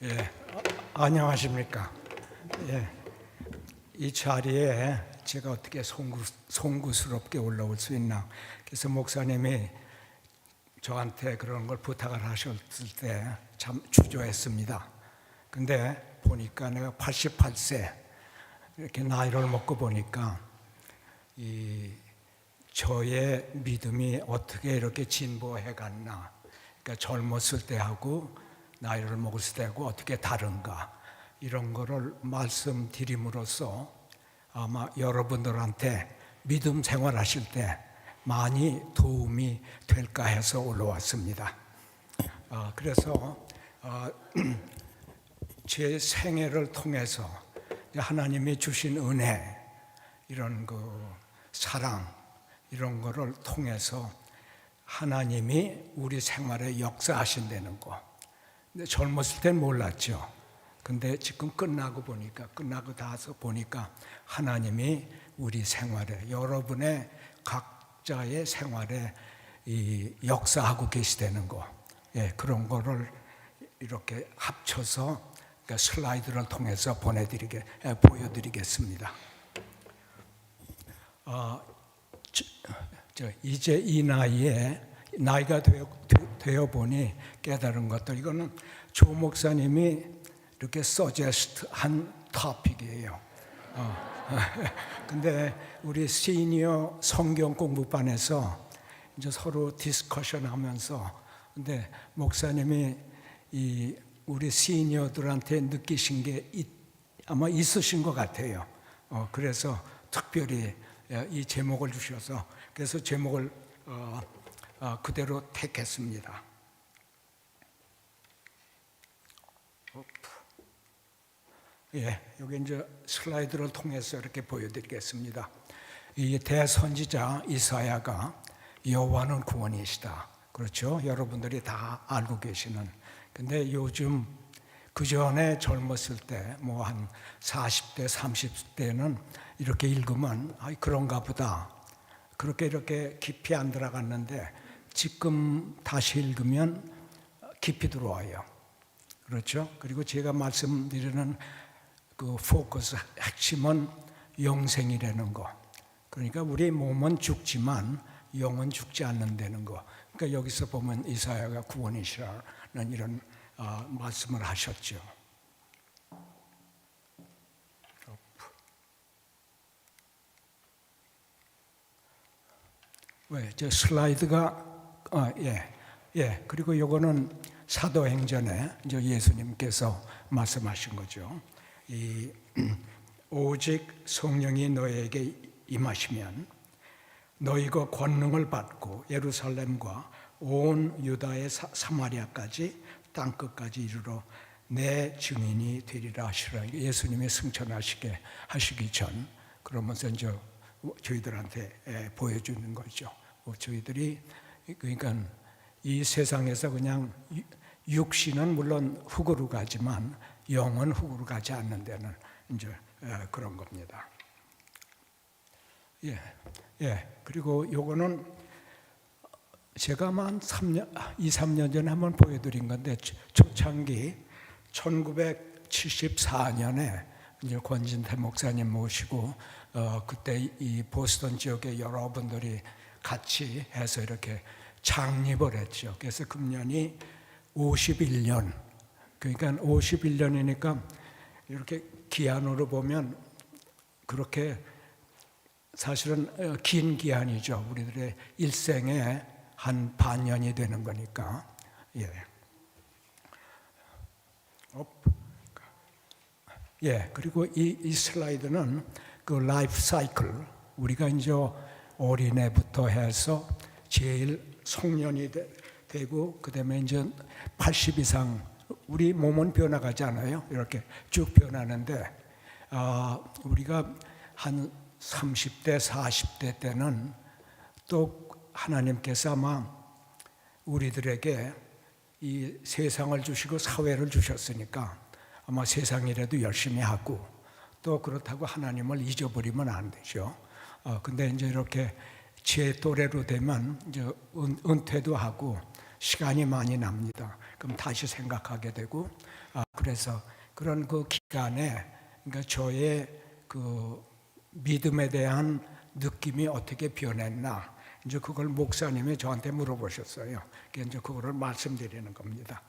예, 안녕하십니까. 예, 이 자리에 제가 어떻게 송구스럽게 올라올 수 있나. 그래서 목사님이 저한테 그런 걸 부탁을 하셨을 때 참 주저했습니다. 근데 보니까 내가 88세 이렇게 나이를 먹고 보니까 저의 믿음이 어떻게 이렇게 진보해 갔나. 그러니까 젊었을 때하고 나이를 먹었을 때하고 어떻게 다른가, 이런 거를 말씀드림으로써 아마 여러분들한테 믿음 생활하실 때 많이 도움이 될까 해서 올라왔습니다. 그래서 제 생애를 통해서 하나님이 주신 은혜, 이런 사랑, 이런 거를 통해서 하나님이 우리 생활에 역사하신다는 거. 근데 젊었을 땐 몰랐죠. 근데 지금 끝나고 나서 보니까 하나님이 우리 생활에, 여러분의 각자의 생활에 역사하고 계시다는 거. 예, 그런 거를 이렇게 합쳐서 그러니까 슬라이드를 통해서 보여드리겠습니다. 이제 이 나이가 되어 보니 깨달은 것들, 이거는 조 목사님이 이렇게 서제스트한 토픽이에요. 근데 우리 시니어 성경 공부반에서 이제 서로 디스커션 하면서, 근데 목사님이 우리 시니어들한테 느끼신 게 아마 있으신 것 같아요. 그래서 특별히 이 제목을 주셔서, 그래서 제목을 그대로 택했습니다. 예, 여기 이제 슬라이드를 통해서 이렇게 보여드리겠습니다. 이 대선지자 이사야가 여호와는 구원이시다. 그렇죠? 여러분들이 다 알고 계시는. 근데 요즘 그 전에 젊었을 때, 뭐 한 40대, 30대는 이렇게 읽으면 그런가 보다. 그렇게 이렇게 깊이 안 들어갔는데 지금 다시 읽으면 깊이 들어와요. 그렇죠? 그리고 제가 말씀드리는 그 포커스, 핵심은 영생이라는 거. 그러니까 우리 몸은 죽지만 영은 죽지 않는다는 거. 그러니까 여기서 보면 이사야가 구원이시라는 이런 말씀을 하셨죠. 저 슬라이드가 그리고 요거는 사도행전에 이제 예수님께서 말씀하신 거죠. 오직 성령이 너에게 임하시면 너희가 권능을 받고 예루살렘과 온 유다의 사마리아까지 땅끝까지 이르러 내 증인이 되리라 하시라. 예수님이 승천하시게 하시기 전, 그러면서 이제 저희들한테 보여주는 거죠. 저희들이 그러니까 이 세상에서 그냥 육신은 물론 흙으로 가지만 영은 흙으로 가지 않는 데는 이제 그런 겁니다. 그리고 요거는 제가 한 2-3년 전에 한번 보여드린 건데, 초창기 1974년에 이제 권진태 목사님 모시고 그때 이 보스턴 지역에 여러분들이 같이 해서 이렇게 창립을 했죠. 그래서 금년이 51년. 그러니까 51년이니까 이렇게 기한으로 보면 그렇게 사실은 긴 기한이죠. 우리들의 일생에 한 반년이 되는 거니까. 그리고 이 슬라이드는 그 라이프 사이클, 우리가 이제 어린애부터 해서 제일 송년이 되고 그다음에 이제 80 이상, 우리 몸은 변화가지 않아요. 이렇게 쭉 변하는데 우리가 한 30대, 40대 때는 또 하나님께서 아마 우리들에게 이 세상을 주시고 사회를 주셨으니까 아마 세상이라도 열심히 하고, 또 그렇다고 하나님을 잊어버리면 안 되죠. 근데 이제 이렇게 제 또래로 되면 이제 은퇴도 하고 시간이 많이 납니다. 그럼 다시 생각하게 되고, 그래서 그런 그 기간에 그러니까 저의 그 믿음에 대한 느낌이 어떻게 변했나 이제 그걸 목사님이 저한테 물어보셨어요. 그래서 이제 그거를 말씀드리는 겁니다.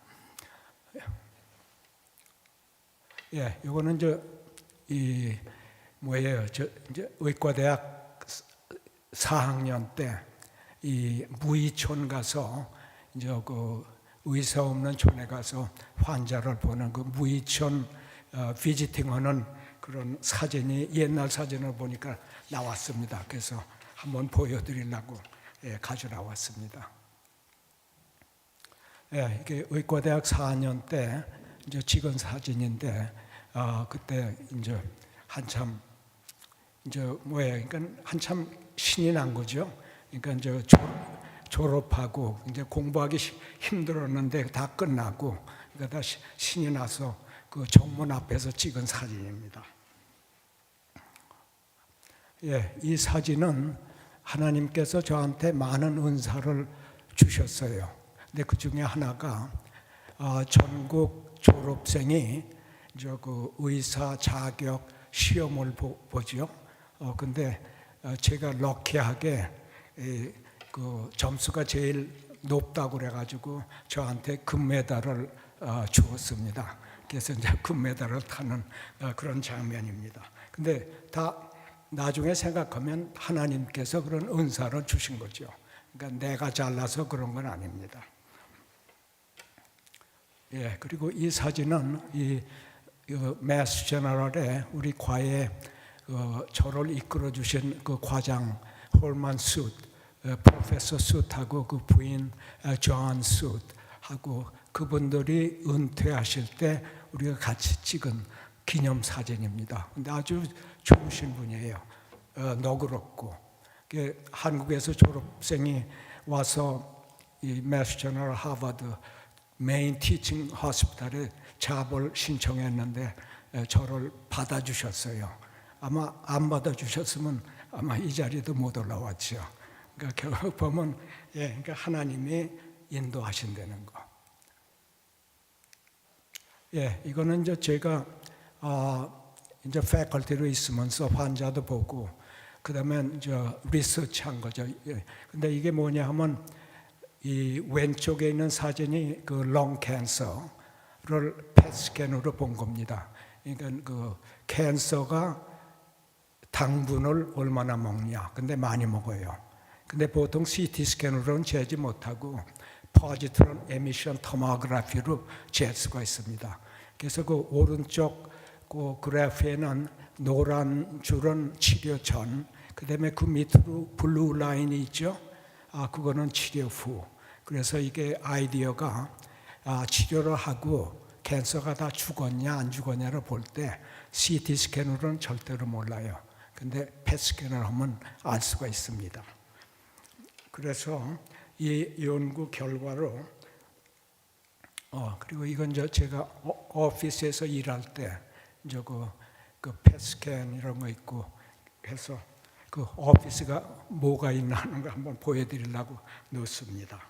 예, 이거는 이 뭐예요? 이제 의과대학 4학년 때 이 무의촌 가서 이제 그 의사 없는 촌에 가서 환자를 보는 그 무의촌 비지팅하는 그런 사진이 옛날 사진을 보니까 나왔습니다. 그래서 한번 보여드리려고 가져 나왔습니다. 예, 이게 의과대학 4학년 때 이제 찍은 사진인데 그때 이제 한참 이제 뭐예요? 그러니까 한참 신이 난 거죠. 그러니까 이제 졸업하고 이제 공부하기 힘들었는데 다 끝나고 그러니까 다 신이 나서 그 정문 앞에서 찍은 사진입니다. 예, 이 사진은 하나님께서 저한테 많은 은사를 주셨어요. 근데 그 중에 하나가 전국 졸업생이 저 그 의사 자격 시험을 보죠. 근데 제가 럭키하게 그 점수가 제일 높다고 그래가지고 저한테 금메달을 주었습니다. 그래서 이제 금메달을 타는 그런 장면입니다. 근데 다 나중에 생각하면 하나님께서 그런 은사를 주신 거죠. 그러니까 내가 잘나서 그런 건 아닙니다. 예, 그리고 이 사진은 이 매스 제너럴에 우리 과에 저를 이끌어 주신 그 과장 홀만 숫, 프로페서 숫하고 그 부인 존 숫하고 그분들이 은퇴하실 때 우리가 같이 찍은 기념 사진입니다. 근데 아주 좋으신 분이에요. 너그럽고 한국에서 졸업생이 와서 이 매스 제너럴 하버드 메인 티칭 호스피탈에 잡을 신청했는데 저를 받아주셨어요. 아마 안 받아주셨으면 아마 이 자리도 못 올라왔죠. 그러니까 결국 보면 그러니까 하나님이 인도하신다는 거. 예, 이거는 이제 제가 이제 패컬티로 있으면서 환자도 보고 그다음에 이제 리서치한 거죠. 예. 근데 이게 뭐냐 하면 이 왼쪽에 있는 사진이 그 롱 캔서를 펫 스캔으로 본 겁니다. 그러니까 그 캔서가 당분을 얼마나 먹냐. 근데 많이 먹어요. 근데 보통 CT 스캔으로는 재지 못하고 포지트론 에미션 토모그래피로 잴 수가 있습니다. 그래서 그 오른쪽 그 그래프에는 노란 줄은 치료 전, 그다음에 그 밑으로 블루 라인이 있죠. 그거는 치료 후. 그래서 이게 아이디어가 치료를 하고 캔서가 다 죽었냐 안 죽었냐를 볼 때 CT 스캔으로는 절대로 몰라요. 근데 펫 스캔을 하면 알 수가 있습니다. 그래서 이 연구 결과로 그리고 이건 이제 제가 오피스에서 일할 때 이제 그 펫 스캔 이런 거 있고 해서 그 오피스가 뭐가 있나 하는 거 한번 보여드리려고 넣습니다.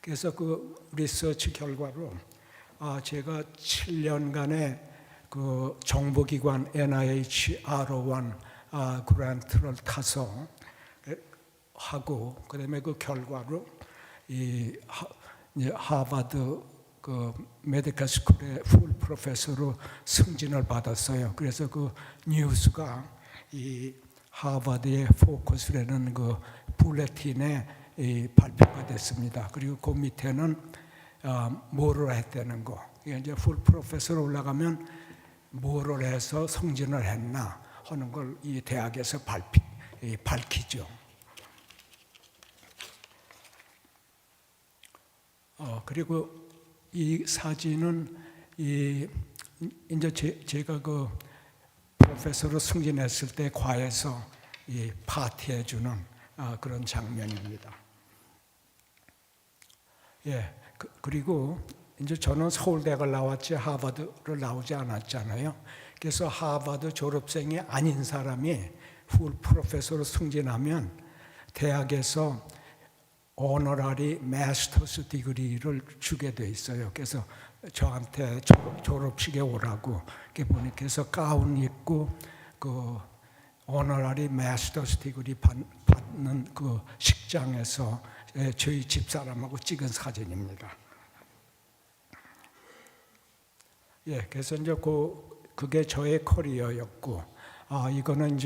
그래서 그 리서치 결과로 제가 7년간의 그 정보기관 NIH R01 그랜트를 타서 하고 그다음에 그 결과로 이 하버드 그 메디컬 스쿨의 풀 프로페서로 승진을 받았어요. 그래서 그 뉴스가 이 하버드의 포커스라는 그 불레틴에 발표가 됐습니다. 그리고 그 밑에는 뭐를 했다는 거. 이제 풀 프로페서로 올라가면 뭐를 해서 승진을 했나 하는 걸 이 대학에서 밝히죠. 그리고 이 사진은 이제 제가 그 프로페서로 승진했을 때 과에서 파티해 주는 그런 장면입니다. 예, 그리고 이제 저는 서울대학을 나왔지 하버드를 나오지 않았잖아요. 그래서 하버드 졸업생이 아닌 사람이 풀 프로페서로 승진하면 대학에서 오너라리 마스터스 디그리를 주게 돼 있어요. 그래서 저한테 졸업식에 오라고 이렇게 보니까 그래서 가운 입고 그 오너라리 마스터스 디그리 받는 그 식장에서 저희 집사람하고 찍은 사진입니다. 예, 그래서 이제 그게 저의 커리어였고, 이거는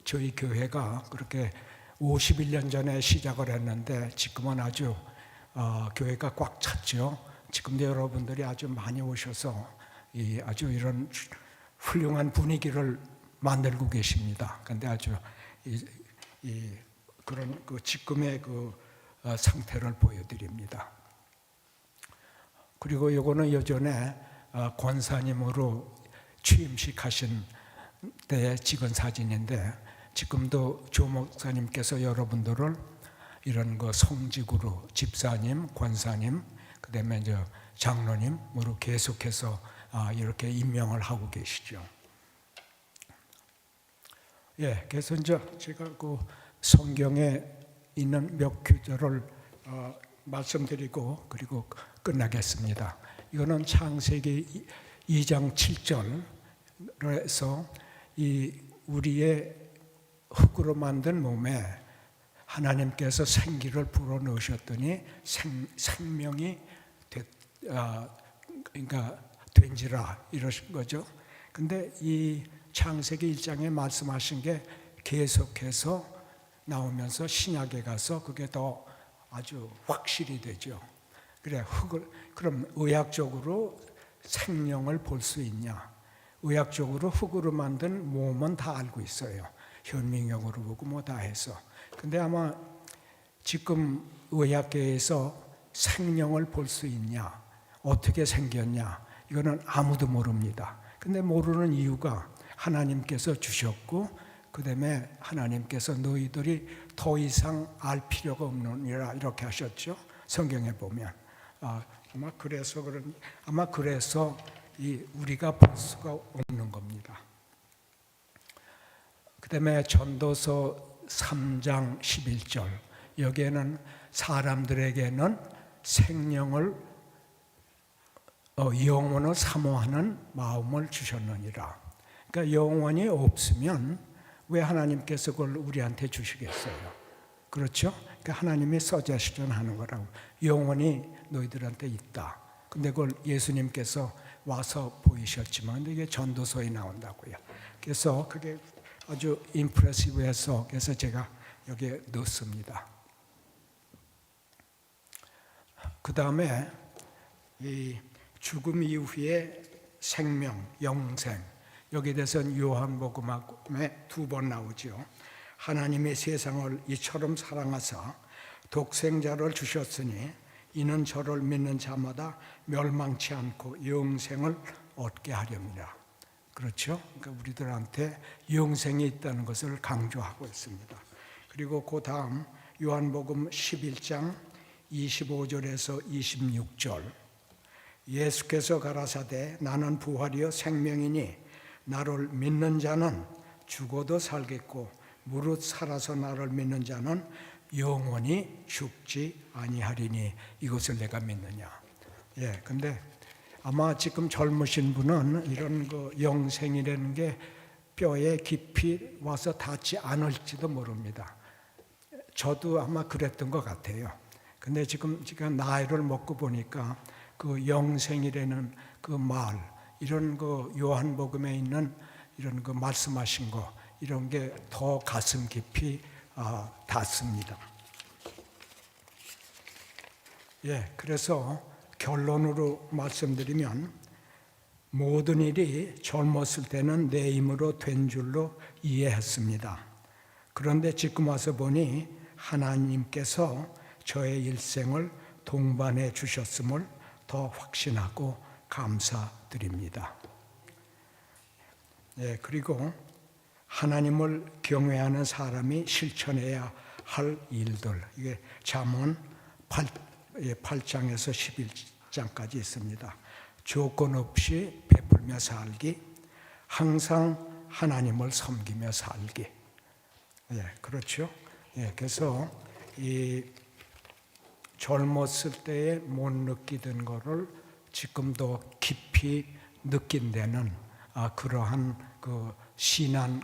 저희 교회가 그렇게 51년 전에 시작을 했는데 지금은 아주 교회가 꽉 찼죠. 지금도 여러분들이 아주 많이 오셔서 아주 이런 훌륭한 분위기를 만들고 계십니다. 그런데 아주 그런 지금의 상태를 보여드립니다. 그리고 요거는 예전에 권사님으로 취임식 하신 때 찍은 사진인데 지금도 조 목사님께서 여러분들을 이런 성직으로 집사님, 권사님, 그다음에 이제 장로님으로 계속해서 이렇게 임명을 하고 계시죠. 예, 그래서 이제 제가 성경에 있는 몇 구절을 말씀드리고 그리고 끝나겠습니다. 이거는 창세기 2장 7절에서 우리의 흙으로 만든 몸에 하나님께서 생기를 불어넣으셨더니 생명이 그러니까 된지라 이러신 거죠. 근데 이 창세기 1장에 말씀하신 게 계속해서 나오면서 신약에 가서 그게 더 아주 확실히 되죠. 그래, 그럼 의학적으로 생명을 볼 수 있냐? 의학적으로 흙으로 만든 몸은 다 알고 있어요. 현미경으로 보고 뭐 다 해서. 근데 아마 지금 의학계에서 생명을 볼 수 있냐? 어떻게 생겼냐? 이거는 아무도 모릅니다. 근데 모르는 이유가 하나님께서 주셨고 그 다음에 하나님께서 너희들이 더 이상 알 필요가 없느니라 이렇게 하셨죠. 성경에 보면 아마 그래서 우리가 볼 수가 없는 겁니다. 그 다음에 전도서 3장 11절 여기에는 사람들에게는 생명을 영원을 사모하는 마음을 주셨느니라. 그러니까 영원이 없으면 왜 하나님께서 그걸 우리한테 주시겠어요? 그렇죠? 그러니까 하나님이 서제스션 하는 거라고. 영원이 너희들한테 있다. 근데 그걸 예수님께서 와서 보이셨지만 근데 이게 전도서에 나온다고요. 그래서 그게 아주 임프레시브해서 그래서 제가 여기에 넣습니다. 그 다음에 이 죽음 이후의 생명, 영생 여기에 대해서는 요한복음에 2번 나오죠. 하나님의 세상을 이처럼 사랑하사 독생자를 주셨으니 이는 저를 믿는 자마다 멸망치 않고 영생을 얻게 하렵니다. 그렇죠? 그러니까 우리들한테 영생이 있다는 것을 강조하고 있습니다. 그리고 그 다음 요한복음 11장 25절에서 26절 예수께서 가라사대 나는 부활이요 생명이니 나를 믿는 자는 죽어도 살겠고 무릇 살아서 나를 믿는 자는 영원히 죽지 아니하리니 이것을 내가 믿느냐. 예, 근데 아마 지금 젊으신 분은 이런 영생이라는 게 뼈에 깊이 와서 닿지 않을지도 모릅니다. 저도 아마 그랬던 것 같아요. 근데 지금 제가 나이를 먹고 보니까 그 영생이라는 그 말, 이런 요한복음에 있는 이런 말씀하신 거, 이런 게 더 가슴 깊이 닿습니다. 예, 그래서 결론으로 말씀드리면 모든 일이 젊었을 때는 내 힘으로 된 줄로 이해했습니다. 그런데 지금 와서 보니 하나님께서 저의 일생을 동반해 주셨음을 더 확신하고 감사드립니다. 예, 그리고 하나님을 경외하는 사람이 실천해야 할 일들 이게 잠언 8장에서 11장까지 있습니다. 조건 없이 베풀며 살기, 항상 하나님을 섬기며 살기. 예, 그렇죠. 예, 그래서 이 젊었을 때에 못 느끼던 거를 지금도 깊이 느낀다는 그러한 그 신앙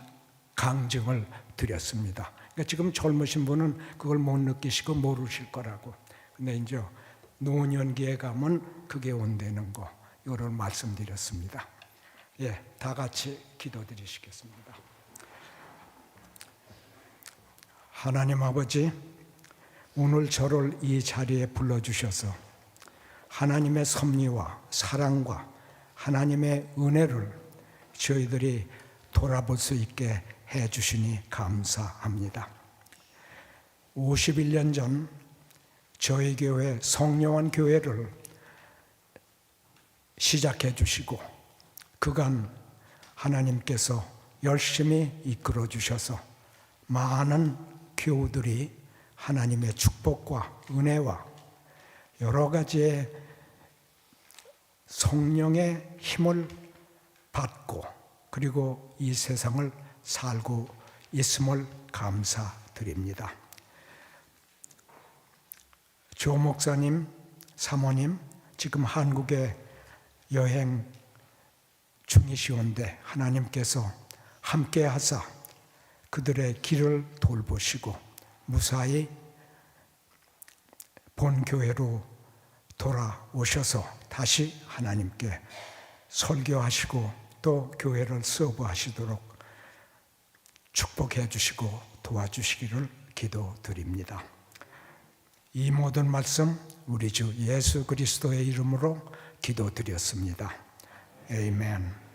강증을 드렸습니다. 그러니까 지금 젊으신 분은 그걸 못 느끼시고 모르실 거라고. 근데 이제 노년기에 가면 그게 온다는 거, 이거를 말씀드렸습니다. 예, 다 같이 기도드리시겠습니다. 하나님 아버지, 오늘 저를 이 자리에 불러주셔서 하나님의 섭리와 사랑과 하나님의 은혜를 저희들이 돌아볼 수 있게 해주시니 감사합니다. 51년 전 저희 교회 성령원 교회를 시작해 주시고 그간 하나님께서 열심히 이끌어 주셔서 많은 교우들이 하나님의 축복과 은혜와 여러 가지의 성령의 힘을 받고 그리고 이 세상을 살고 있음을 감사드립니다. 조 목사님, 사모님 지금 한국에 여행 중이시온데 하나님께서 함께 하사 그들의 길을 돌보시고 무사히 본교회로 돌아오셔서 다시 하나님께 설교하시고 또 교회를 서브하시도록 축복해 주시고 도와주시기를 기도드립니다. 이 모든 말씀 우리 주 예수 그리스도의 이름으로 기도드렸습니다. 아멘.